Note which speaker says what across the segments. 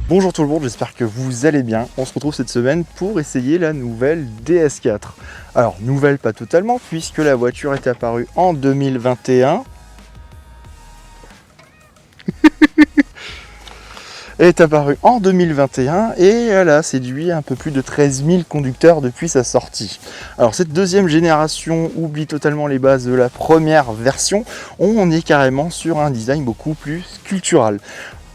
Speaker 1: Bonjour tout le monde, j'espère que vous allez bien. On se retrouve cette semaine pour essayer la nouvelle DS4. Alors, nouvelle pas totalement, puisque la voiture est apparue en 2021. Elle est apparue en 2021 et elle a séduit un peu plus de 13 000 conducteurs depuis sa sortie. Alors cette deuxième génération oublie totalement les bases de la première version. On est carrément sur un design beaucoup plus sculptural.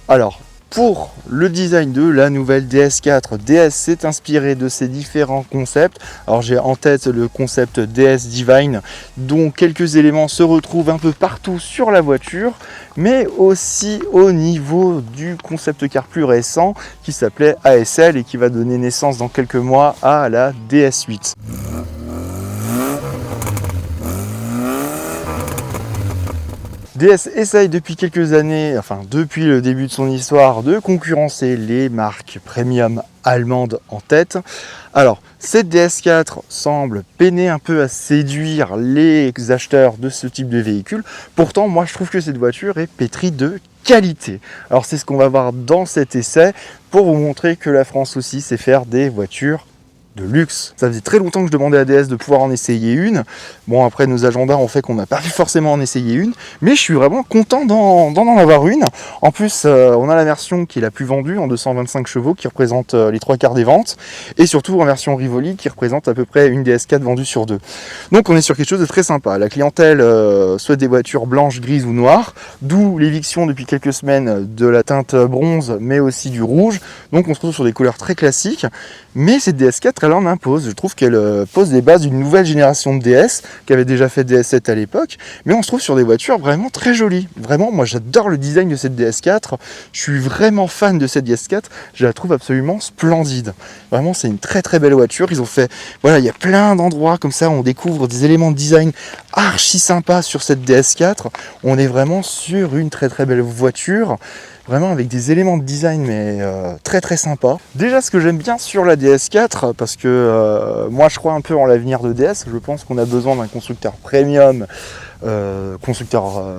Speaker 1: Alors, pour le design de la nouvelle DS4, DS s'est inspiré de ces différents concepts. Alors j'ai en tête le concept DS Divine, dont quelques éléments se retrouvent un peu partout sur la voiture, mais aussi au niveau du concept car plus récent qui s'appelait ASL et qui va donner naissance dans quelques mois à la DS8. DS essaye depuis quelques années, enfin depuis le début de son histoire, de concurrencer les marques premium allemandes en tête. Alors, cette DS4 semble peiner un peu à séduire les acheteurs de ce type de véhicule. Pourtant, moi je trouve que cette voiture est pétrie de qualité. Alors c'est ce qu'on va voir dans cet essai pour vous montrer que la France aussi sait faire des voitures de luxe. Ça faisait très longtemps que je demandais à DS de pouvoir en essayer une. Bon, après nos agendas ont fait qu'on n'a pas pu forcément en essayer une, mais je suis vraiment content d'en avoir une. En plus, on a la version qui est la plus vendue en 225 chevaux qui représente les 3/4 des ventes, et surtout en version Rivoli qui représente à peu près une DS4 vendue sur deux. Donc on est sur quelque chose de très sympa. La clientèle souhaite des voitures blanches, grises ou noires, d'où l'éviction depuis quelques semaines de la teinte bronze, mais aussi du rouge. Donc on se retrouve sur des couleurs très classiques, mais cette DS4 elle en impose. Je trouve qu'elle pose les bases d'une nouvelle génération de DS qui avait déjà fait DS7 à l'époque, mais on se trouve sur des voitures vraiment très jolies. Vraiment, moi j'adore le design de cette DS4, je suis vraiment fan de cette DS4, je la trouve absolument splendide. Vraiment, c'est une très très belle voiture. Ils ont fait, voilà, il y a plein d'endroits comme ça, on découvre des éléments de design archi sympas sur cette DS4. On est vraiment sur une très très belle voiture. Vraiment avec des éléments de design mais très très sympa. Déjà ce que j'aime bien sur la DS4, parce que moi je crois un peu en l'avenir de DS, je pense qu'on a besoin d'un constructeur premium,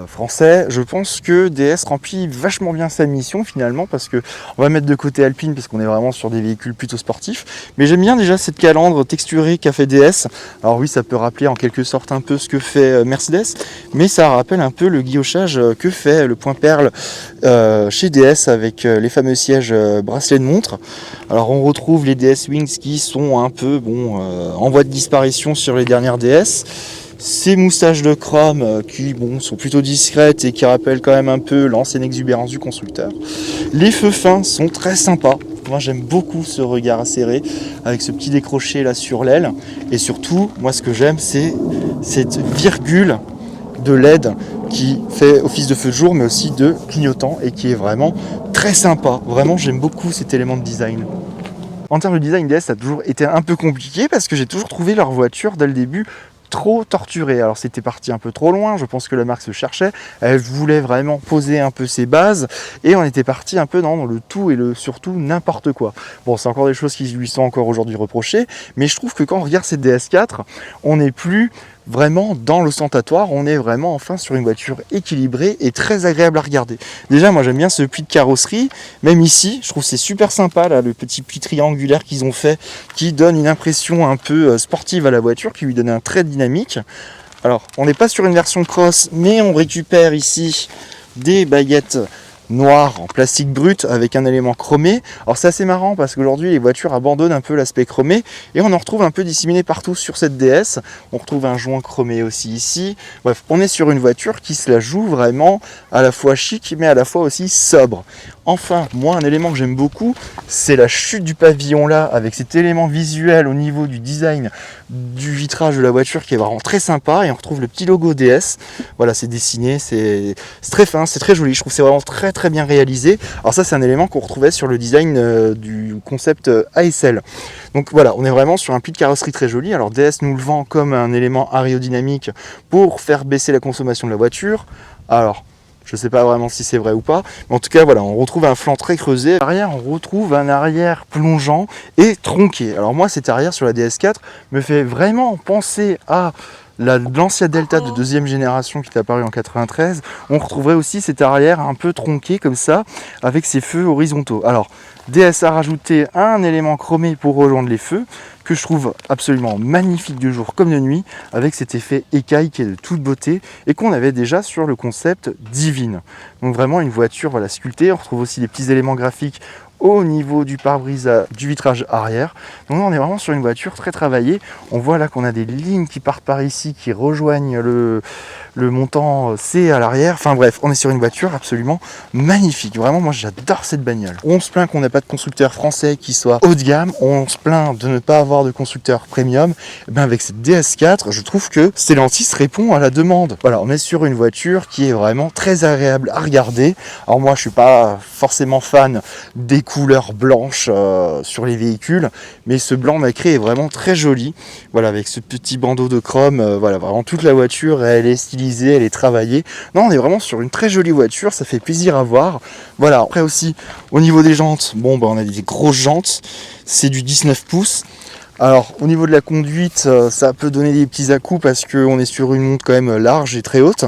Speaker 1: français. Je pense que DS remplit vachement bien sa mission finalement, parce que on va mettre de côté Alpine parce qu'on est vraiment sur des véhicules plutôt sportifs, mais j'aime bien déjà cette calandre texturée qu'a fait DS. Alors oui, ça peut rappeler en quelque sorte un peu ce que fait Mercedes, mais ça rappelle un peu le guillochage que fait le Point Perle chez DS avec les fameux sièges bracelets de montre. Alors on retrouve les DS Wings qui sont un peu en voie de disparition sur les dernières DS. Ces moustaches de chrome qui sont plutôt discrètes et qui rappellent quand même un peu l'ancienne exubérance du constructeur. Les feux fins sont très sympas. Moi j'aime beaucoup ce regard acéré avec ce petit décroché là sur l'aile. Et surtout, moi ce que j'aime, c'est cette virgule de LED qui fait office de feu de jour mais aussi de clignotant et qui est vraiment très sympa. Vraiment j'aime beaucoup cet élément de design. En termes de design, DS ça a toujours été un peu compliqué parce que j'ai toujours trouvé leur voiture dès le début trop torturé. Alors c'était parti un peu trop loin, je pense que la marque se cherchait, elle voulait vraiment poser un peu ses bases et on était parti un peu dans le tout et le surtout n'importe quoi. Bon, c'est encore des choses qui lui sont encore aujourd'hui reprochées, mais je trouve que quand on regarde cette DS4, on n'est plus vraiment dans l'ostentatoire, on est vraiment enfin sur une voiture équilibrée et très agréable à regarder. Déjà moi j'aime bien ce pli de carrosserie, même ici je trouve c'est super sympa là, le petit pli triangulaire qu'ils ont fait qui donne une impression un peu sportive à la voiture, qui lui donne un trait dynamique. Alors on n'est pas sur une version cross, mais on récupère ici des baguettes noir en plastique brut avec un élément chromé. Alors c'est assez marrant parce qu'aujourd'hui les voitures abandonnent un peu l'aspect chromé et on en retrouve un peu disséminé partout sur cette DS. On retrouve un joint chromé aussi ici. Bref, on est sur une voiture qui se la joue vraiment à la fois chic mais à la fois aussi sobre. Enfin, moi un élément que j'aime beaucoup, c'est la chute du pavillon là, avec cet élément visuel au niveau du design du vitrage de la voiture qui est vraiment très sympa, et on retrouve le petit logo DS. Voilà, c'est dessiné, c'est très fin, c'est très joli, je trouve que c'est vraiment très très bien réalisé. Alors ça c'est un élément qu'on retrouvait sur le design du concept ASL. Donc voilà, on est vraiment sur un pli de carrosserie très joli. Alors DS nous le vend comme un élément aérodynamique pour faire baisser la consommation de la voiture. Alors je ne sais pas vraiment si c'est vrai ou pas, mais en tout cas voilà, on retrouve un flanc très creusé. Derrière, on retrouve un arrière plongeant et tronqué. Alors moi, cet arrière sur la DS4 me fait vraiment penser à l'ancien Delta de deuxième génération qui est apparu en 93, on retrouverait aussi cet arrière un peu tronqué comme ça, avec ses feux horizontaux. Alors, DS a rajouté un élément chromé pour rejoindre les feux, que je trouve absolument magnifique de jour comme de nuit, avec cet effet écaille qui est de toute beauté, et qu'on avait déjà sur le concept Divine. Donc vraiment une voiture voilà, sculptée. On retrouve aussi des petits éléments graphiques au niveau du pare-brise, du vitrage arrière. Donc on est vraiment sur une voiture très travaillée. On voit là qu'on a des lignes qui partent par ici, qui rejoignent le montant C à l'arrière. Enfin bref, on est sur une voiture absolument magnifique. Vraiment, moi j'adore cette bagnole. On se plaint qu'on n'a pas de constructeur français qui soit haut de gamme. On se plaint de ne pas avoir de constructeur premium. Et bien avec cette DS4, je trouve que Stellantis répond à la demande. Voilà, on est sur une voiture qui est vraiment très agréable à regarder. Alors moi, je suis pas forcément fan des couleurs blanches sur les véhicules, mais ce blanc nacré est vraiment très joli. Voilà, avec ce petit bandeau de chrome, voilà, vraiment toute la voiture, elle est stylisée, elle est travaillée. Non, on est vraiment sur une très jolie voiture, ça fait plaisir à voir. Voilà, après aussi, au niveau des jantes, bon, on a des grosses jantes, c'est du 19 pouces. Alors au niveau de la conduite, ça peut donner des petits à-coups parce qu'on est sur une montre quand même large et très haute,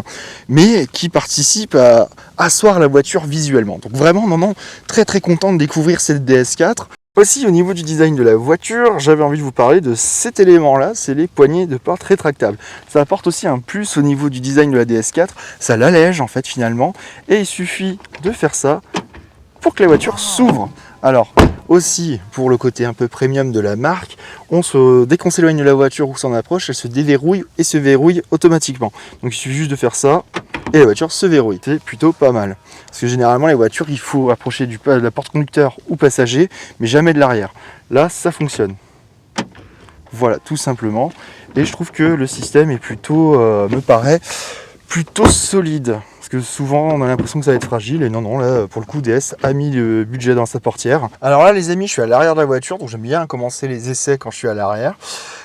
Speaker 1: mais qui participe à asseoir la voiture visuellement. Donc vraiment, non, très très content de découvrir cette DS4. Aussi au niveau du design de la voiture, j'avais envie de vous parler de cet élément-là, c'est les poignées de porte rétractables. Ça apporte aussi un plus au niveau du design de la DS4, ça l'allège en fait finalement, et il suffit de faire ça pour que la voiture s'ouvre. Alors, aussi, pour le côté un peu premium de la marque, dès qu'on s'éloigne de la voiture ou s'en approche, elle se déverrouille et se verrouille automatiquement. Donc il suffit juste de faire ça et la voiture se verrouille. C'est plutôt pas mal. Parce que généralement, les voitures, il faut approcher de la porte conducteur ou passager, mais jamais de l'arrière. Là, ça fonctionne. Voilà, tout simplement. Et je trouve que le système est plutôt, me paraît, plutôt solide. Parce que souvent on a l'impression que ça va être fragile et non, là pour le coup DS a mis le budget dans sa portière. Alors là les amis, je suis à l'arrière de la voiture, donc j'aime bien commencer les essais quand je suis à l'arrière.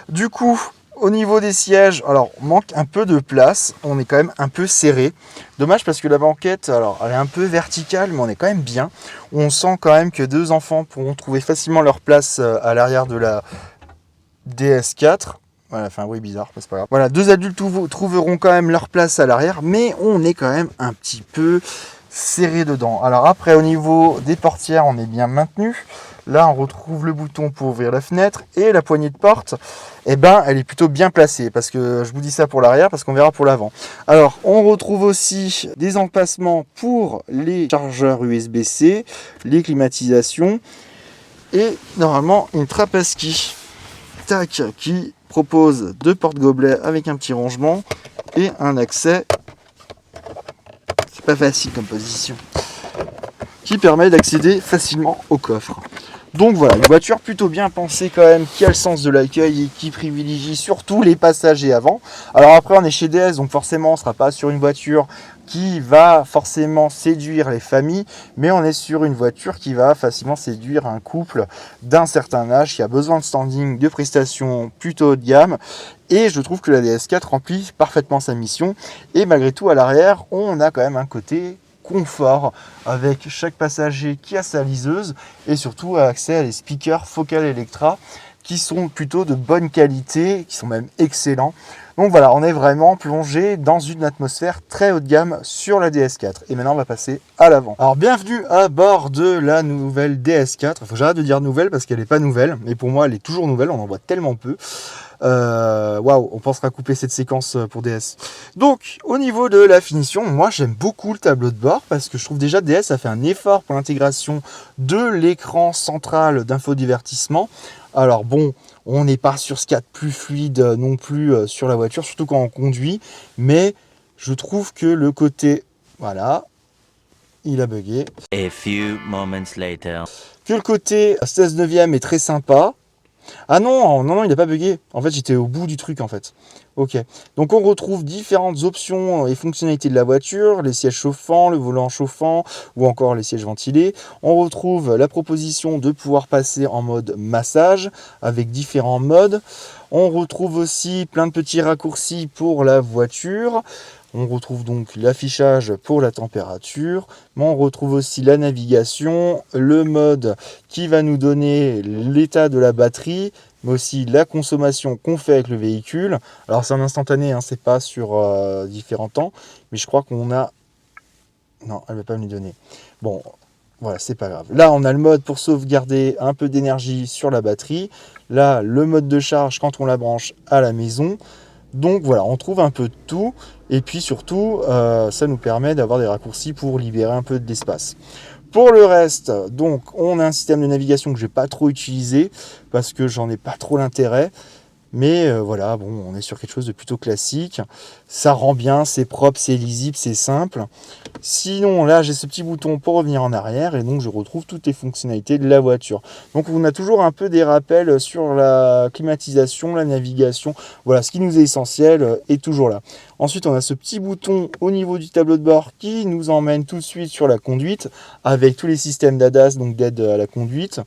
Speaker 1: Du coup, au niveau des sièges, alors manque un peu de place, on est quand même un peu serré. Dommage parce que la banquette, alors elle est un peu verticale, mais on est quand même bien. On sent quand même que deux enfants pourront trouver facilement leur place à l'arrière de la DS4. Voilà, fait un bruit bizarre, c'est pas grave. Voilà, deux adultes trouveront quand même leur place à l'arrière, mais on est quand même un petit peu serré dedans. Alors après, au niveau des portières, on est bien maintenu. Là, on retrouve le bouton pour ouvrir la fenêtre et la poignée de porte, elle est plutôt bien placée parce que je vous dis ça pour l'arrière parce qu'on verra pour l'avant. Alors, on retrouve aussi des empassements pour les chargeurs USB-C, les climatisations et normalement une trappe à ski. Tac, qui propose deux porte-gobelets avec un petit rangement et un accès, c'est pas facile comme position, qui permet d'accéder facilement au coffre. Donc voilà, une voiture plutôt bien pensée quand même, qui a le sens de l'accueil et qui privilégie surtout les passagers avant. Alors après on est chez DS, donc forcément on ne sera pas sur une voiture qui va forcément séduire les familles, mais on est sur une voiture qui va facilement séduire un couple d'un certain âge qui a besoin de standing, de prestations plutôt haut de gamme. Et je trouve que la DS4 remplit parfaitement sa mission. Et malgré tout, à l'arrière, on a quand même un côté confort avec chaque passager qui a sa liseuse et surtout accès à des speakers Focal Electra qui sont plutôt de bonne qualité, qui sont même excellents. Donc voilà, on est vraiment plongé dans une atmosphère très haut de gamme sur la DS4. Et maintenant, on va passer à l'avant. Alors, bienvenue à bord de la nouvelle DS4. Il faut que j'arrête de dire nouvelle parce qu'elle n'est pas nouvelle. Mais pour moi, elle est toujours nouvelle. On en voit tellement peu. Waouh, on pensera couper cette séquence pour DS. Donc, au niveau de la finition, moi, j'aime beaucoup le tableau de bord parce que je trouve déjà DS a fait un effort pour l'intégration de l'écran central d'infodivertissement. Alors bon, on n'est pas sur ce qu'il y a de plus fluide non plus sur la voiture, surtout quand on conduit, mais je trouve que le côté, voilà, il a bugué.
Speaker 2: A few moments later.
Speaker 1: Que le côté 16 neuvième est très sympa. Ah non, il n'a pas bugué. En fait, j'étais au bout du truc en fait. Ok. Donc on retrouve différentes options et fonctionnalités de la voiture, les sièges chauffants, le volant chauffant ou encore les sièges ventilés. On retrouve la proposition de pouvoir passer en mode massage avec différents modes. On retrouve aussi plein de petits raccourcis pour la voiture. On retrouve donc l'affichage pour la température, mais on retrouve aussi la navigation, le mode qui va nous donner l'état de la batterie, mais aussi la consommation qu'on fait avec le véhicule. Alors c'est en instantané, hein, c'est pas sur différents temps, mais je crois qu'on a... Non, elle ne va pas me les donner. Bon, voilà, c'est pas grave. Là, on a le mode pour sauvegarder un peu d'énergie sur la batterie. Là, le mode de charge quand on la branche à la maison. Donc voilà, on trouve un peu de tout. Et puis surtout, ça nous permet d'avoir des raccourcis pour libérer un peu d'espace. Pour le reste, donc, on a un système de navigation que je n'ai pas trop utilisé parce que j'en ai pas trop l'intérêt. Mais voilà, bon, on est sur quelque chose de plutôt classique. Ça rend bien, c'est propre, c'est lisible, c'est simple. Sinon, là, j'ai ce petit bouton pour revenir en arrière et donc je retrouve toutes les fonctionnalités de la voiture. Donc, on a toujours un peu des rappels sur la climatisation, la navigation. Voilà, ce qui nous est essentiel est toujours là. Ensuite, on a ce petit bouton au niveau du tableau de bord qui nous emmène tout de suite sur la conduite avec tous les systèmes d'ADAS, donc d'aide à la conduite.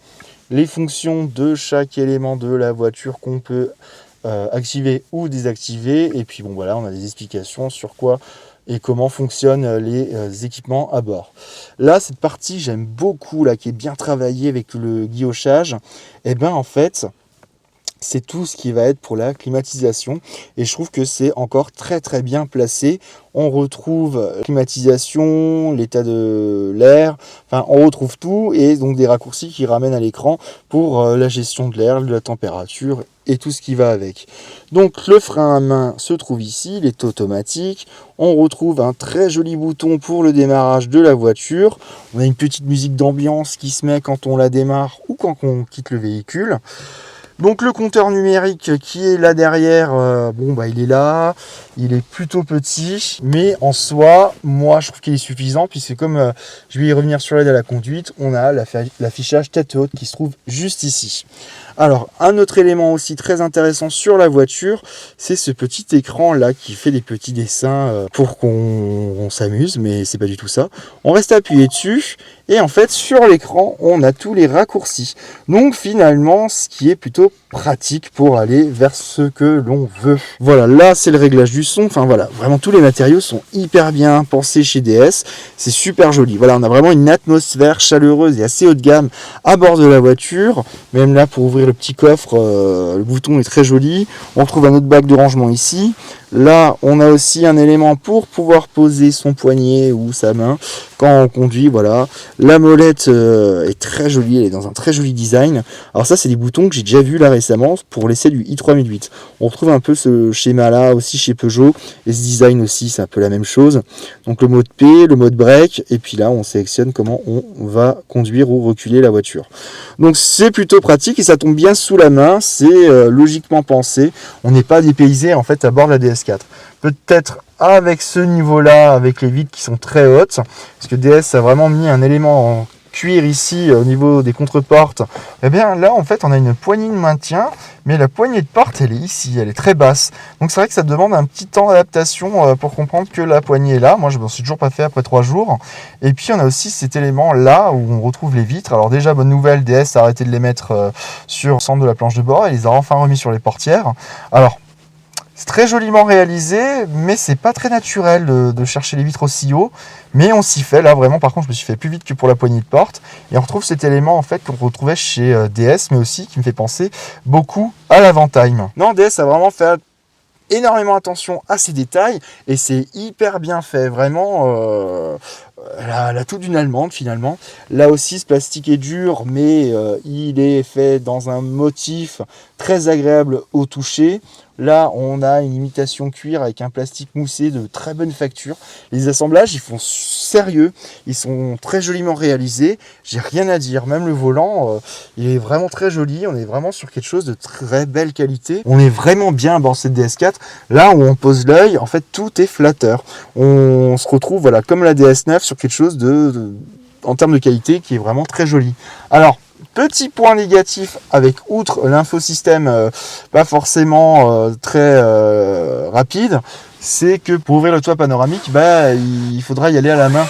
Speaker 1: Les fonctions de chaque élément de la voiture qu'on peut activer ou désactiver. Et puis bon voilà, on a des explications sur quoi et comment fonctionnent les équipements à bord. Là, cette partie, j'aime beaucoup, là, qui est bien travaillée avec le guillochage. Et bien en fait, c'est tout ce qui va être pour la climatisation et je trouve que c'est encore très très bien placé. On retrouve climatisation, l'état de l'air, enfin on retrouve tout et donc des raccourcis qui ramènent à l'écran pour la gestion de l'air, de la température et tout ce qui va avec. Donc le frein à main se trouve ici, il est automatique. On retrouve un très joli bouton pour le démarrage de la voiture. On a une petite musique d'ambiance qui se met quand on la démarre ou quand on quitte le véhicule. Donc le compteur numérique qui est là derrière, il est là, il est plutôt petit, mais en soi, moi je trouve qu'il est suffisant, puisque comme je vais y revenir sur l'aide à la conduite, on a l'affichage tête haute qui se trouve juste ici. Alors, un autre élément aussi très intéressant sur la voiture, c'est ce petit écran là qui fait des petits dessins pour qu'on s'amuse, mais c'est pas du tout ça. On reste appuyé dessus et en fait sur l'écran on a tous les raccourcis. Donc finalement, ce qui est plutôt pratique pour aller vers ce que l'on veut. Voilà, là c'est le réglage du son. Enfin voilà, vraiment tous les matériaux sont hyper bien pensés chez DS. C'est super joli. Voilà, on a vraiment une atmosphère chaleureuse et assez haut de gamme à bord de la voiture. Même là pour ouvrir le petit coffre, le bouton est très joli. On retrouve un autre bac de rangement ici. Là, on a aussi un élément pour pouvoir poser son poignet ou sa main quand on conduit. Voilà, la molette est très jolie, elle est dans un très joli design. Alors ça, c'est des boutons que j'ai déjà vu là récemment pour l'essai du i3008. On retrouve un peu ce schéma-là aussi chez Peugeot et ce design aussi, c'est un peu la même chose. Donc le mode P, le mode break, et puis là, on sélectionne comment on va conduire ou reculer la voiture. Donc c'est plutôt pratique et ça tombe bien sous la main, c'est logiquement pensé. On n'est pas dépaysé en fait à bord de la DS4. Peut-être avec ce niveau-là, avec les vitres qui sont très hautes, parce que DS a vraiment mis un élément en cuir ici au niveau des contreportes. Et bien là en fait on a une poignée de maintien, mais la poignée de porte elle est ici, elle est très basse. Donc c'est vrai que ça demande un petit temps d'adaptation pour comprendre que la poignée est là. Moi je m'en suis toujours pas fait après 3 jours. Et puis on a aussi cet élément là où on retrouve les vitres. Alors déjà bonne nouvelle, DS a arrêté de les mettre sur le centre de la planche de bord, et les a enfin remis sur les portières. Alors c'est très joliment réalisé, mais c'est pas très naturel de chercher les vitres aussi haut. Mais on s'y fait, là vraiment, par contre je me suis fait plus vite que pour la poignée de porte. Et on retrouve cet élément en fait qu'on retrouvait chez DS, mais aussi qui me fait penser beaucoup à l'Avantime. Non, DS a vraiment fait énormément attention à ces détails et c'est hyper bien fait, vraiment la toute d'une allemande finalement. Là aussi ce plastique est dur, mais il est fait dans un motif très agréable au toucher. Là on a une imitation cuir avec un plastique moussé de très bonne facture. Les assemblages ils font sérieux, ils sont très joliment réalisés, j'ai rien à dire. Même le volant il est vraiment très joli, on est vraiment sur quelque chose de très belle qualité. On est vraiment bien dans cette DS4. Là où on pose l'œil, en fait tout est flatteur. On se retrouve voilà comme la DS9 sur quelque chose en termes de qualité qui est vraiment très joli. Alors petit point négatif avec outre l'infosystème pas forcément très rapide, c'est que pour ouvrir le toit panoramique, il faudra y aller à la main.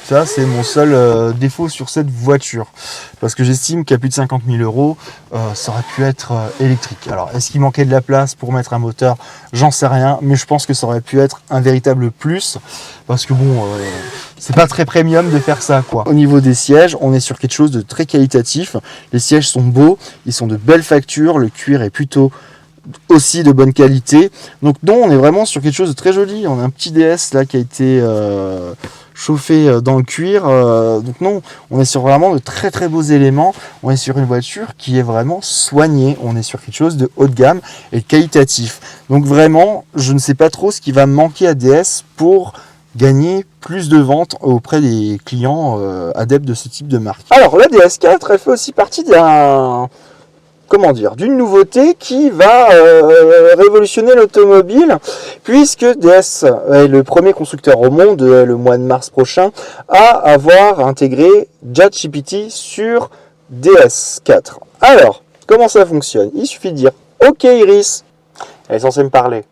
Speaker 1: Ça, c'est mon seul défaut sur cette voiture. Parce que j'estime qu'à plus de 50 000 euros, ça aurait pu être électrique. Alors, est-ce qu'il manquait de la place pour mettre un moteur? J'en sais rien, mais je pense que ça aurait pu être un véritable plus. Parce que bon, c'est pas très premium de faire ça, quoi. Au niveau des sièges, on est sur quelque chose de très qualitatif. Les sièges sont beaux, ils sont de belle facture, le cuir est plutôt aussi de bonne qualité. Donc non, on est vraiment sur quelque chose de très joli. On a un petit DS là qui a été chauffé dans le cuir. Donc non, on est sur vraiment de très très beaux éléments. On est sur une voiture qui est vraiment soignée. On est sur quelque chose de haut de gamme et qualitatif. Donc vraiment, je ne sais pas trop ce qui va manquer à DS pour gagner plus de ventes auprès des clients adeptes de ce type de marque. Alors la DS4, elle fait aussi partie d'une nouveauté qui va révolutionner l'automobile, puisque DS est le premier constructeur au monde, le mois de mars prochain, à avoir intégré ChatGPT sur DS4. Alors, comment ça fonctionne? Il suffit de dire « Ok Iris », elle est censée me parler.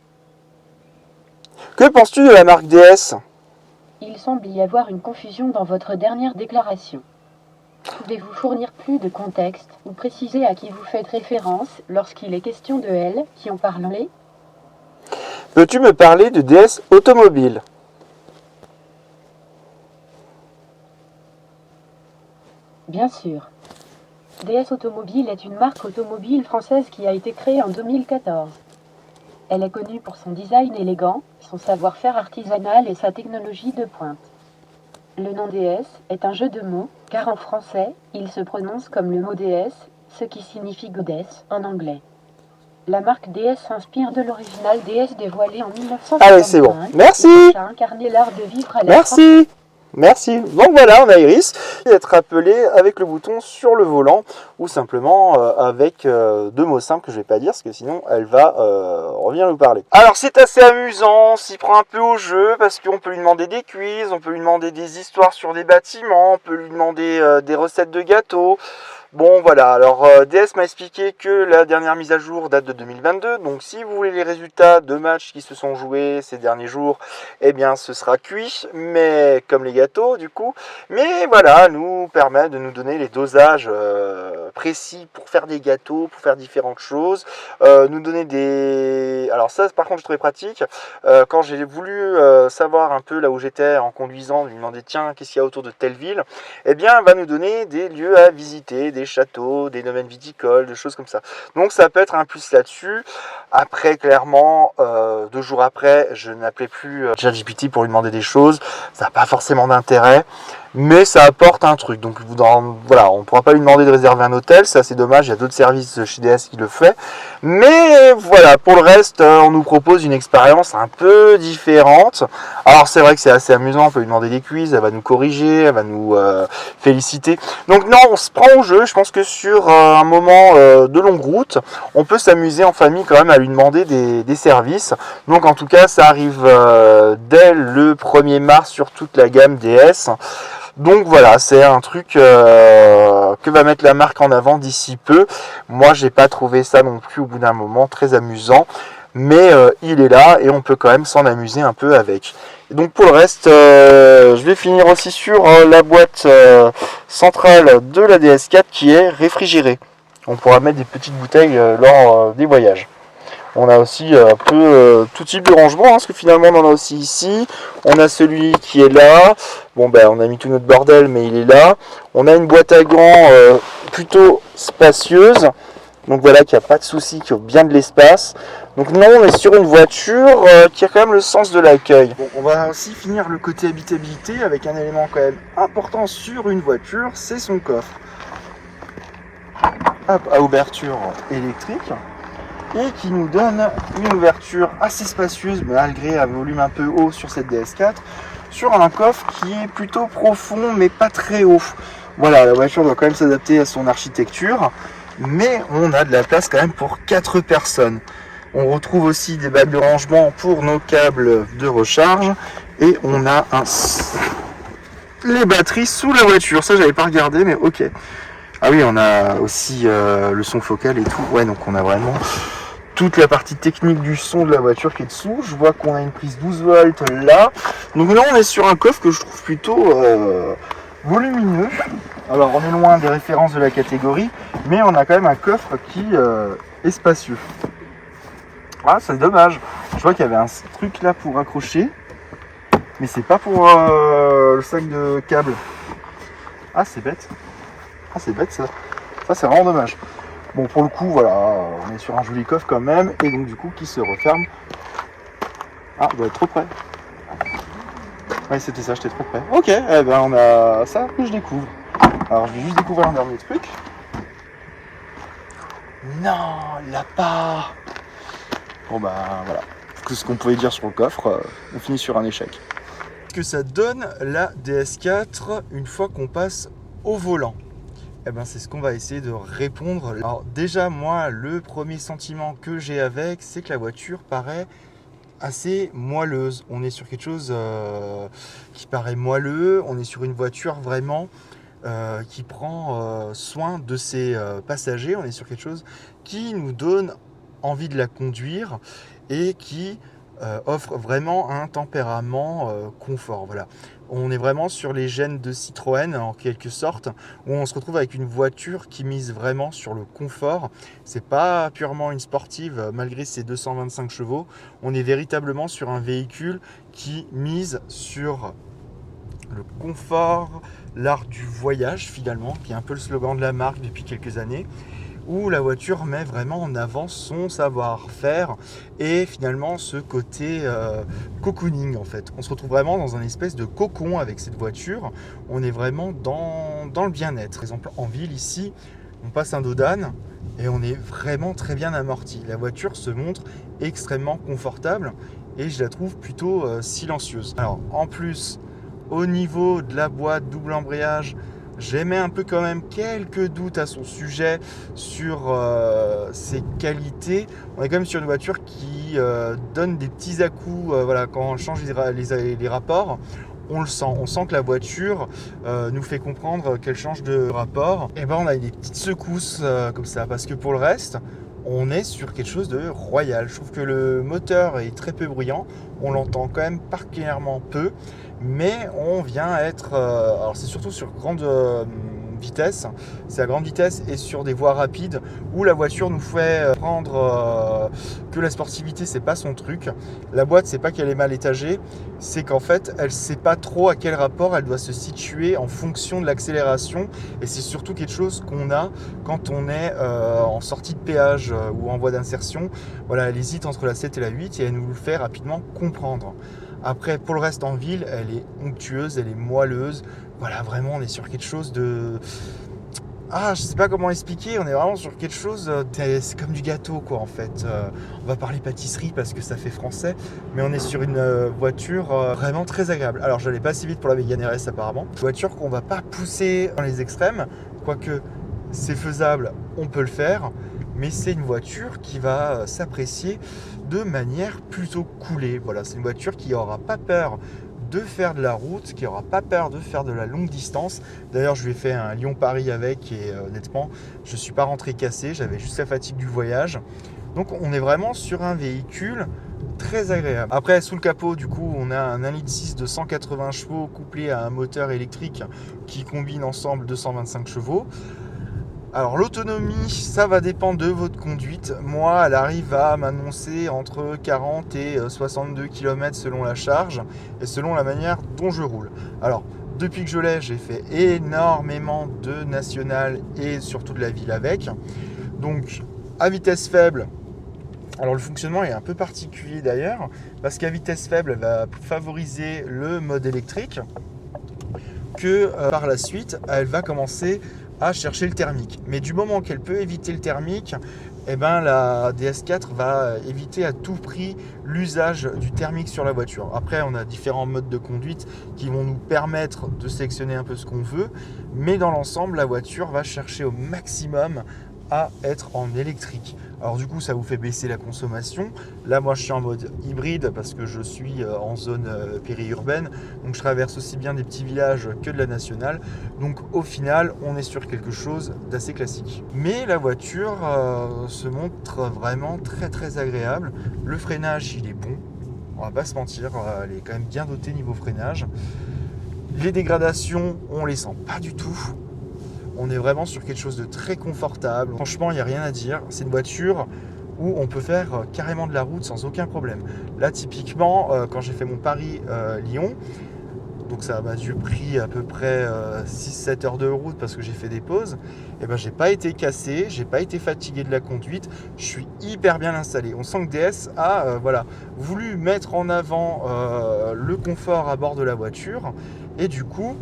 Speaker 1: Que penses-tu de la marque DS?
Speaker 3: Il semble y avoir une confusion dans votre dernière déclaration. Pouvez-vous fournir plus de contexte ou préciser à qui vous faites référence lorsqu'il est question de elle qui en parlez?
Speaker 1: Peux-tu me parler de DS Automobile?
Speaker 3: Bien sûr. DS Automobile est une marque automobile française qui a été créée en 2014. Elle est connue pour son design élégant, son savoir-faire artisanal et sa technologie de pointe. Le nom DS est un jeu de mots, car en français, il se prononce comme le mot déesse, ce qui signifie goddess en anglais. La marque DS s'inspire de l'original DS dévoilé en 1955.
Speaker 1: Allez, c'est bon. Merci.
Speaker 3: Qui a incarné l'art de vivre à la
Speaker 1: Merci. Merci. Donc voilà, on a Iris qui être appelé avec le bouton sur le volant ou simplement avec deux mots simples que je vais pas dire parce que sinon elle va revenir nous parler. Alors c'est assez amusant, on s'y prend un peu au jeu parce qu'on peut lui demander des quiz, on peut lui demander des histoires sur des bâtiments, on peut lui demander des recettes de gâteaux. Bon voilà, alors DS m'a expliqué que la dernière mise à jour date de 2022, donc si vous voulez les résultats de matchs qui se sont joués ces derniers jours, eh bien ce sera cuit, mais comme les gâteaux du coup, mais voilà, nous permet de nous donner les dosages précis pour faire des gâteaux, pour faire différentes choses, nous donner des... Alors ça par contre je trouvais pratique, quand j'ai voulu savoir un peu là où j'étais en conduisant, lui demander tiens qu'est-ce qu'il y a autour de telle ville, eh bien elle va nous donner des lieux à visiter, des châteaux, des domaines viticoles, des choses comme ça. Donc ça peut être un plus là-dessus. Après, clairement, 2 jours après, je n'appelais plus ChatGPT pour lui demander des choses. Ça n'a pas forcément d'intérêt, mais ça apporte un truc. Donc voilà, on ne pourra pas lui demander de réserver un hôtel, ça c'est dommage, il y a d'autres services chez DS qui le fait. Mais voilà, pour le reste, on nous propose une expérience un peu différente. Alors c'est vrai que c'est assez amusant, on peut lui demander des quiz, elle va nous corriger, elle va nous féliciter. Donc non, on se prend au jeu, je pense que sur un moment de longue route, on peut s'amuser en famille quand même à lui demander des services. Donc en tout cas, ça arrive dès le 1er mars sur toute la gamme DS. Donc voilà, c'est un truc que va mettre la marque en avant d'ici peu. Moi, j'ai pas trouvé ça non plus au bout d'un moment très amusant, mais il est là et on peut quand même s'en amuser un peu avec. Et donc pour le reste, je vais finir aussi sur la boîte centrale de la DS4 qui est réfrigérée. On pourra mettre des petites bouteilles lors des voyages. On a aussi un peu tout type de rangement, hein, parce que finalement on en a aussi ici. On a celui qui est là. Bon ben on a mis tout notre bordel, mais il est là. On a une boîte à gants plutôt spacieuse. Donc voilà, qu'il n'y a pas de souci, qu'il y a bien de l'espace. Donc non, on est sur une voiture qui a quand même le sens de l'accueil. Bon, on va aussi finir le côté habitabilité avec un élément quand même important sur une voiture, c'est son coffre. Hop, à ouverture électrique. Et qui nous donne une ouverture assez spacieuse malgré un volume un peu haut sur cette DS4 sur un coffre qui est plutôt profond mais pas très haut. Voilà, la voiture doit quand même s'adapter à son architecture, mais on a de la place quand même pour 4 personnes. On retrouve aussi des bacs de rangement pour nos câbles de recharge et on a les batteries sous la voiture. Ça j'avais pas regardé, mais ok. Ah oui, on a aussi le son focal et tout. Ouais, donc on a vraiment toute la partie technique du son de la voiture qui est dessous. Je vois qu'on a une prise 12 volts là. Donc là on est sur un coffre que je trouve plutôt volumineux. Alors on est loin des références de la catégorie, mais on a quand même un coffre qui est spacieux. Ah, c'est dommage. Je vois qu'il y avait un truc là pour accrocher, mais c'est pas pour le sac de câbles. Ah, c'est bête. Ah, c'est bête ça. Ça, c'est vraiment dommage. Bon, pour le coup, voilà, on est sur un joli coffre quand même, et donc du coup, qui se referme. Ah, il doit être trop près. Ouais, c'était ça, j'étais trop près. Ok, eh ben on a ça que je découvre. Alors, je vais juste découvrir un dernier truc. Non, là pas. Bon bah voilà, tout ce qu'on pouvait dire sur le coffre, on finit sur un échec. Que ça donne la DS4 une fois qu'on passe au volant? Eh ben c'est ce qu'on va essayer de répondre. Alors déjà moi le premier sentiment que j'ai avec, c'est que la voiture paraît assez moelleuse. On est sur quelque chose qui paraît moelleux, on est sur une voiture vraiment qui prend soin de ses passagers, on est sur quelque chose qui nous donne envie de la conduire et qui offre vraiment un tempérament confort. Voilà. On est vraiment sur les gènes de Citroën en quelque sorte, où on se retrouve avec une voiture qui mise vraiment sur le confort. C'est pas purement une sportive malgré ses 225 chevaux. On est véritablement sur un véhicule qui mise sur le confort, l'art du voyage finalement, qui est un peu le slogan de la marque depuis quelques années, où la voiture met vraiment en avant son savoir-faire et finalement ce côté cocooning en fait. On se retrouve vraiment dans un espèce de cocon avec cette voiture, on est vraiment dans le bien-être. Par exemple en ville ici, on passe un dos d'âne et on est vraiment très bien amorti. La voiture se montre extrêmement confortable et je la trouve plutôt silencieuse. Alors en plus, au niveau de la boîte double embrayage, j'émets un peu quand même quelques doutes à son sujet sur ses qualités. On est quand même sur une voiture qui donne des petits à-coups voilà, quand on change les rapports. On le sent, on sent que la voiture nous fait comprendre qu'elle change de rapport. Et ben on a des petites secousses comme ça, parce que pour le reste, on est sur quelque chose de royal. Je trouve que le moteur est très peu bruyant, on l'entend quand même particulièrement peu, mais on vient être... alors c'est surtout sur grande vitesse, c'est à grande vitesse et sur des voies rapides où la voiture nous fait prendre que la sportivité c'est pas son truc. La boîte c'est pas qu'elle est mal étagée, c'est qu'en fait elle sait pas trop à quel rapport elle doit se situer en fonction de l'accélération, et c'est surtout quelque chose qu'on a quand on est en sortie de péage ou en voie d'insertion. Voilà, elle hésite entre la 7 et la 8 et elle nous le fait rapidement comprendre. Après, pour le reste en ville, elle est onctueuse, elle est moelleuse. Voilà, vraiment, on est sur quelque chose de... Ah, je sais pas comment expliquer, on est vraiment sur quelque chose... c'est comme du gâteau, quoi, en fait. On va parler pâtisserie parce que ça fait français, mais on est sur une voiture vraiment très agréable. Alors, je n'allais pas si vite pour la Mégane RS, apparemment. Une voiture qu'on va pas pousser dans les extrêmes, quoique c'est faisable, on peut le faire. Mais c'est une voiture qui va s'apprécier de manière plutôt coolée. Voilà, c'est une voiture qui n'aura pas peur de faire de la route, qui n'aura pas peur de faire de la longue distance. D'ailleurs, je lui ai fait un Lyon-Paris avec et honnêtement, je ne suis pas rentré cassé, j'avais juste la fatigue du voyage. Donc on est vraiment sur un véhicule très agréable. Après, sous le capot, du coup, on a un 1,6 litre de 180 chevaux couplé à un moteur électrique qui combine ensemble 225 chevaux. Alors l'autonomie, ça va dépendre de votre conduite. Moi, elle arrive à m'annoncer entre 40 et 62 km selon la charge et selon la manière dont je roule. Alors, depuis que je l'ai, j'ai fait énormément de nationales et surtout de la ville avec. Donc, à vitesse faible, alors le fonctionnement est un peu particulier d'ailleurs, parce qu'à vitesse faible, elle va favoriser le mode électrique, que par la suite, elle va commencer à chercher le thermique. Mais du moment qu'elle peut éviter le thermique, eh ben, la DS4 va éviter à tout prix l'usage du thermique sur la voiture. Après, on a différents modes de conduite qui vont nous permettre de sélectionner un peu ce qu'on veut, mais dans l'ensemble, la voiture va chercher au maximum à être en électrique. Alors du coup, ça vous fait baisser la consommation. Là, moi, je suis en mode hybride parce que je suis en zone périurbaine. Donc, je traverse aussi bien des petits villages que de la nationale. Donc, au final, on est sur quelque chose d'assez classique. Mais la voiture se montre vraiment très très agréable. Le freinage, il est bon. On va pas se mentir, elle est quand même bien dotée niveau freinage. Les dégradations, on les sent pas du tout. On est vraiment sur quelque chose de très confortable. Franchement, il n'y a rien à dire. C'est une voiture où on peut faire carrément de la route sans aucun problème. Là, typiquement, quand j'ai fait mon Paris-Lyon, donc ça m'a pris à peu près 6-7 heures de route parce que j'ai fait des pauses, et ben j'ai pas été cassé, j'ai pas été fatigué de la conduite, je suis hyper bien installé. On sent que DS a voulu mettre en avant le confort à bord de la voiture, et du coup,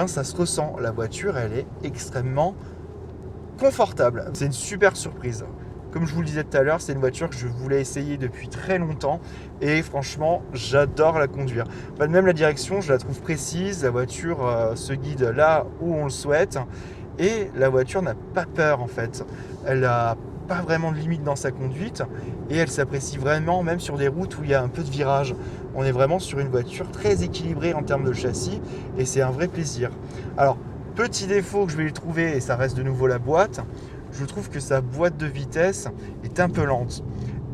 Speaker 1: ça se ressent. La voiture, elle est extrêmement confortable. C'est une super surprise. Comme je vous le disais tout à l'heure, c'est une voiture que je voulais essayer depuis très longtemps et franchement, j'adore la conduire. Même la direction, je la trouve précise. La voiture se guide là où on le souhaite et la voiture n'a pas peur en fait. Elle n'a pas vraiment de limite dans sa conduite et elle s'apprécie vraiment même sur des routes où il y a un peu de virage. On est vraiment sur une voiture très équilibrée en termes de châssis et c'est un vrai plaisir. Alors, petit défaut que je vais lui trouver, et ça reste de nouveau la boîte, je trouve que sa boîte de vitesse est un peu lente.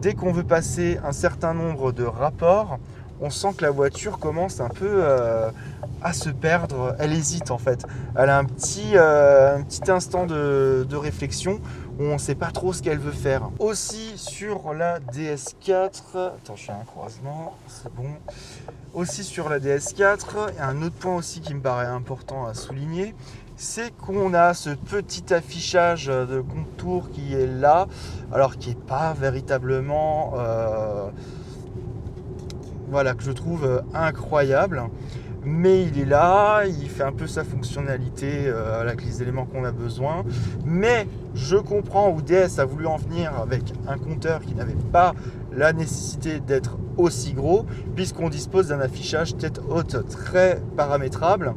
Speaker 1: Dès qu'on veut passer un certain nombre de rapports, on sent que la voiture commence un peu à se perdre. Elle hésite en fait. Elle a un petit instant de réflexion où on ne sait pas trop ce qu'elle veut faire. Aussi sur la DS4, attends, je fais un croisement, c'est bon. Aussi sur la DS4, il y a un autre point aussi qui me paraît important à souligner, c'est qu'on a ce petit affichage de contour qui est là, alors qui n'est pas véritablement que je trouve incroyable, mais il est là, il fait un peu sa fonctionnalité avec les éléments qu'on a besoin, mais je comprends où DS a voulu en venir avec un compteur qui n'avait pas la nécessité d'être aussi gros, puisqu'on dispose d'un affichage tête haute très paramétrable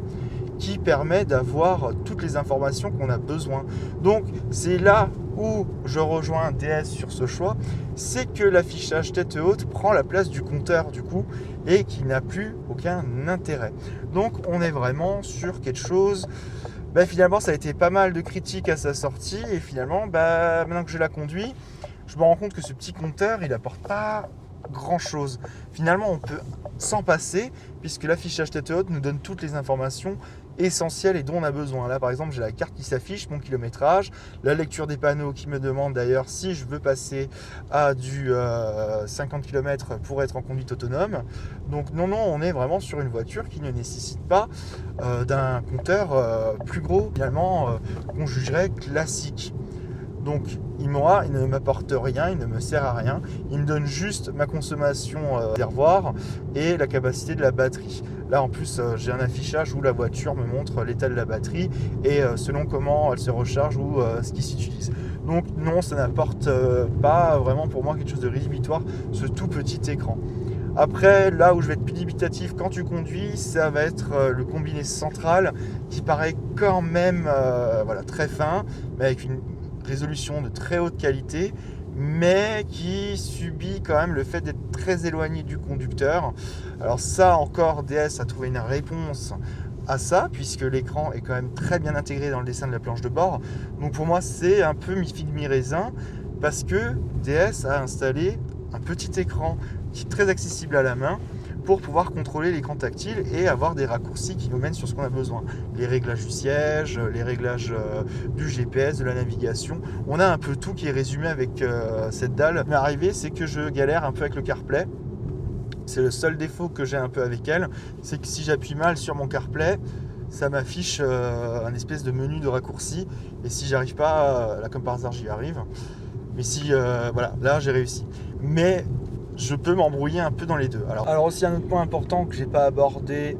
Speaker 1: qui permet d'avoir toutes les informations qu'on a besoin. Donc c'est là où je rejoins DS sur ce choix, c'est que l'affichage tête haute prend la place du compteur du coup et qui n'a plus aucun intérêt. Donc on est vraiment sur quelque chose, finalement ça a été pas mal de critiques à sa sortie et finalement maintenant que je la conduis, je me rends compte que ce petit compteur il apporte pas grand chose. Finalement on peut s'en passer puisque l'affichage tête haute nous donne toutes les informations essentielles et dont on a besoin. Là par exemple j'ai la carte qui s'affiche, mon kilométrage, la lecture des panneaux qui me demande d'ailleurs si je veux passer à du 50 km pour être en conduite autonome. Donc non, on est vraiment sur une voiture qui ne nécessite pas d'un compteur plus gros finalement qu'on jugerait classique. Donc il ne m'apporte rien, il ne me sert à rien, il me donne juste ma consommation réservoir et la capacité de la batterie. Là en plus j'ai un affichage où la voiture me montre l'état de la batterie et selon comment elle se recharge ou ce qui s'utilise. Donc non, ça n'apporte pas vraiment pour moi quelque chose de rédhibitoire, ce tout petit écran. Après, là où je vais être plus dubitatif quand tu conduis, ça va être le combiné central qui paraît quand même très fin, mais avec une résolution de très haute qualité, mais qui subit quand même le fait d'être très éloigné du conducteur. Alors ça encore, DS a trouvé une réponse à ça, puisque l'écran est quand même très bien intégré dans le dessin de la planche de bord. Donc pour moi, c'est un peu mi-figue mi-raisin, parce que DS a installé un petit écran qui est très accessible à la main, pour pouvoir contrôler l'écran tactile et avoir des raccourcis qui nous mènent sur ce qu'on a besoin. Les réglages du siège, les réglages du GPS, de la navigation. On a un peu tout qui est résumé avec cette dalle. Mais arrivé, c'est que je galère un peu avec le CarPlay. C'est le seul défaut que j'ai un peu avec elle. C'est que si j'appuie mal sur mon CarPlay, ça m'affiche un espèce de menu de raccourcis. Et si j'arrive pas, là comme par hasard j'y arrive. Mais si, là j'ai réussi. Mais je peux m'embrouiller un peu dans les deux. Alors aussi un autre point important que j'ai pas abordé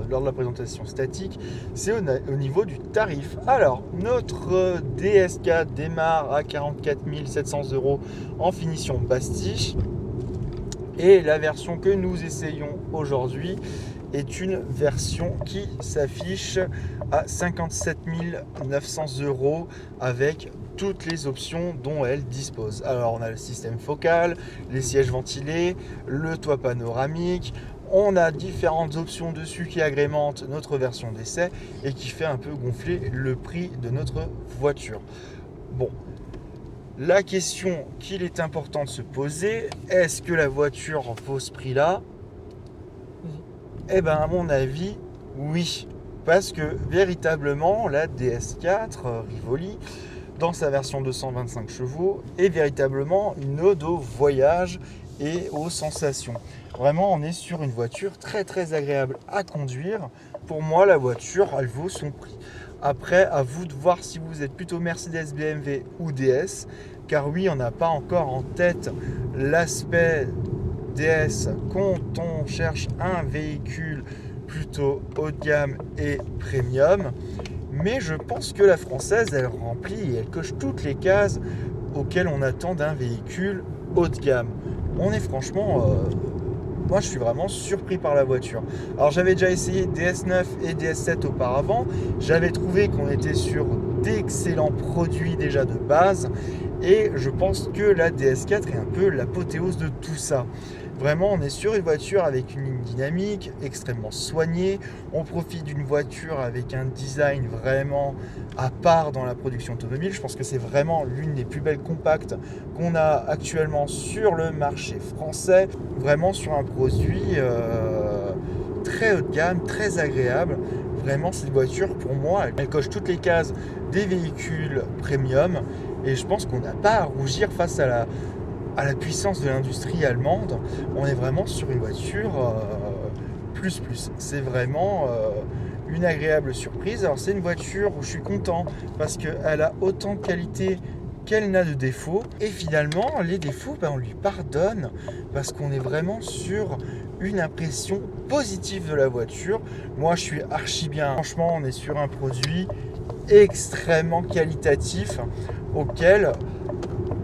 Speaker 1: lors de la présentation statique, c'est au niveau du tarif. Alors notre DS4 démarre à 44 700 € en finition Bastille et la version que nous essayons aujourd'hui est une version qui s'affiche à 57 900 € avec toutes les options dont elle dispose. Alors on a le système focal, les sièges ventilés, le toit panoramique, on a différentes options dessus qui agrémentent notre version d'essai et qui fait un peu gonfler le prix de notre voiture. Bon, la question qu'il est important de se poser, est-ce que la voiture vaut ce prix-là? Eh bien à mon avis, oui. Parce que véritablement, la DS4 Rivoli, dans sa version 225 chevaux, est véritablement une ode au voyage et aux sensations. Vraiment, on est sur une voiture très très agréable à conduire. Pour moi, la voiture, elle vaut son prix. Après, à vous de voir si vous êtes plutôt Mercedes, BMW ou DS. Car oui, on n'a pas encore en tête l'aspect DS quand on cherche un véhicule plutôt haut de gamme et premium. Mais je pense que la française, elle remplit et elle coche toutes les cases auxquelles on attend d'un véhicule haut de gamme. On est franchement... moi, je suis vraiment surpris par la voiture. Alors, j'avais déjà essayé DS9 et DS7 auparavant. J'avais trouvé qu'on était sur d'excellents produits déjà de base. Et je pense que la DS4 est un peu l'apothéose de tout ça. Vraiment, on est sur une voiture avec une ligne dynamique, extrêmement soignée. On profite d'une voiture avec un design vraiment à part dans la production automobile. Je pense que c'est vraiment l'une des plus belles compactes qu'on a actuellement sur le marché français. Vraiment sur un produit très haut de gamme, très agréable. Vraiment, cette voiture, pour moi, elle coche toutes les cases des véhicules premium. Et je pense qu'on n'a pas à rougir face à la puissance de l'industrie allemande. On est vraiment sur une voiture plus. C'est vraiment une agréable surprise. Alors c'est une voiture où je suis content parce qu'elle a autant de qualité qu'elle n'a de défauts. Et finalement, les défauts, on lui pardonne parce qu'on est vraiment sur une impression positive de la voiture. Moi, je suis archi bien. Franchement, on est sur un produit extrêmement qualitatif auquel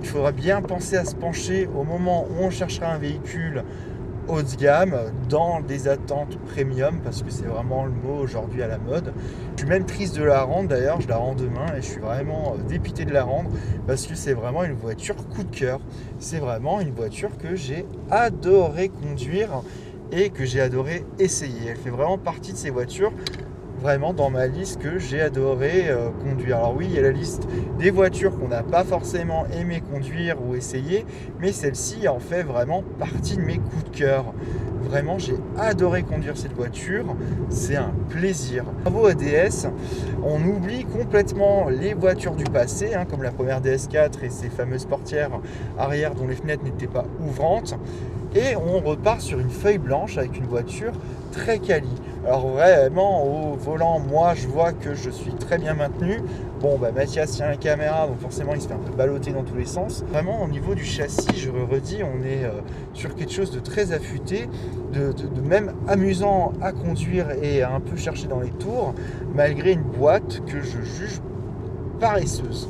Speaker 1: il faudra bien penser à se pencher au moment où on cherchera un véhicule haut de gamme dans des attentes premium parce que c'est vraiment le mot aujourd'hui à la mode. Je suis même triste de la rendre d'ailleurs, je la rends demain et je suis vraiment dépité de la rendre parce que c'est vraiment une voiture coup de cœur. C'est vraiment une voiture que j'ai adoré conduire et que j'ai adoré essayer. Elle fait vraiment partie de ces voitures vraiment dans ma liste que j'ai adoré conduire. Alors oui, il y a la liste des voitures qu'on n'a pas forcément aimé conduire ou essayer, mais celle-ci en fait vraiment partie de mes coups de cœur. Vraiment, j'ai adoré conduire cette voiture, c'est un plaisir. Bravo à DS, on oublie complètement les voitures du passé, comme la première DS4 et ses fameuses portières arrière dont les fenêtres n'étaient pas ouvrantes. Et on repart sur une feuille blanche avec une voiture très quali. Alors vraiment au volant, moi je vois que je suis très bien maintenu. Bon Mathias tient la caméra donc forcément il se fait un peu balloter dans tous les sens. Vraiment au niveau du châssis, je le redis, on est sur quelque chose de très affûté, de même amusant à conduire et à un peu chercher dans les tours, malgré une boîte que je juge paresseuse.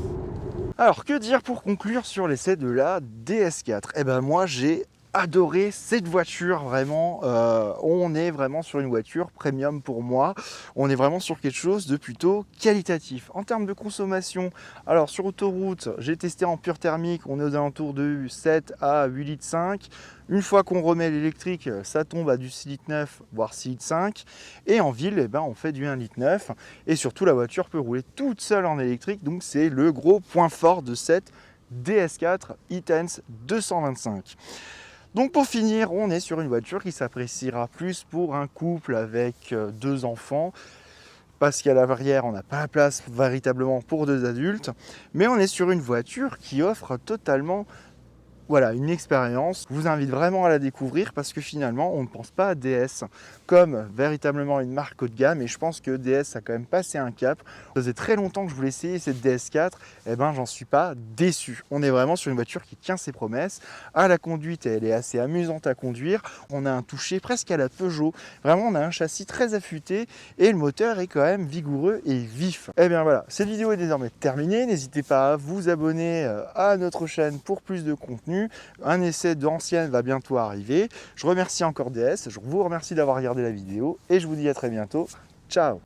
Speaker 1: Alors que dire pour conclure sur l'essai de la DS4? Eh ben moi j'ai adoré cette voiture, vraiment. On est vraiment sur une voiture premium pour moi. On est vraiment sur quelque chose de plutôt qualitatif. En termes de consommation, alors sur autoroute, j'ai testé en pure thermique, on est aux alentours de 7 à 8 litres 5. Une fois qu'on remet l'électrique, ça tombe à du 6 litres 9, voire 6 litres 5. Et en ville, on fait du 1 litre 9. Et surtout, la voiture peut rouler toute seule en électrique. Donc c'est le gros point fort de cette DS4 e-Tense 225. Donc pour finir, on est sur une voiture qui s'appréciera plus pour un couple avec 2 enfants, parce qu'à l'arrière, on n'a pas la place véritablement pour 2 adultes, mais on est sur une voiture qui offre totalement une expérience. Je vous invite vraiment à la découvrir parce que finalement, on ne pense pas à DS comme véritablement une marque haut de gamme et je pense que DS a quand même passé un cap. Ça faisait très longtemps que je voulais essayer cette DS4, j'en suis pas déçu. On est vraiment sur une voiture qui tient ses promesses. À la conduite, elle est assez amusante à conduire. On a un toucher presque à la Peugeot. Vraiment, on a un châssis très affûté et le moteur est quand même vigoureux et vif. Voilà, cette vidéo est désormais terminée. N'hésitez pas à vous abonner à notre chaîne pour plus de contenu. continue. Un essai d'ancienne va bientôt arriver. Je remercie encore DS, je vous remercie d'avoir regardé la vidéo et je vous dis à très bientôt. Ciao.